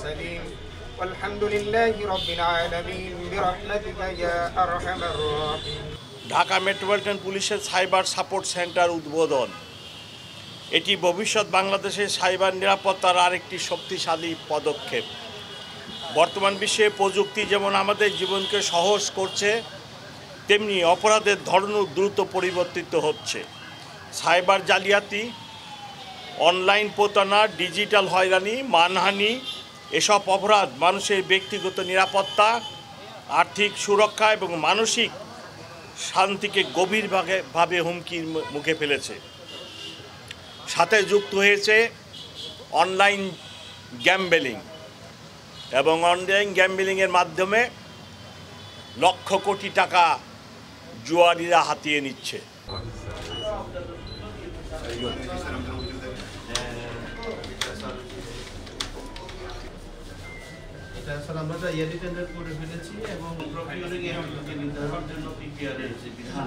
المرسلين والحمد لله رب العالمين برحمتك يا أرحم الراحمين। Dhaka metropolitan পুলিশের cyber support centre উদ্বোধন। এটি ভবিষ্যৎ বাংলাদেশের সাইবার নিরাপত্তার আরেকটি শক্তিশালী পদক্ষেপ। বর্তমান বিশ্বে প্রযুক্তি যেমন আমাদের জীবনকে সহজ করছে, তেমনি অপরাধের ধরনও দ্রুত পরিবর্তিত হচ্ছে। সাইবার জালিয়াতি, অনলাইন প্রতারণা, ডিজিটাল হয়রানি, মানহানি এসব অপরাধ মানুষের ব্যক্তিগত নিরাপত্তা, আর্থিক সুরক্ষা এবং মানসিক শান্তিকে গভীরভাবে হুমকির মুখে ফেলেছে। সাথে যুক্ত হয়েছে অনলাইন গ্যাম্বলিং এবং অনলাইন গ্যাম্বলিংয়ের মাধ্যমে লক্ষ কোটি টাকা জুয়ারিরা হাতিয়ে নিচ্ছে। এটা আসলে আমরা ইয়ারলি টেন্ডার করে ফেলেছি এবং প্রকিউরিং এর নির্ধারণের জন্য পিপিআর এর যে বিধান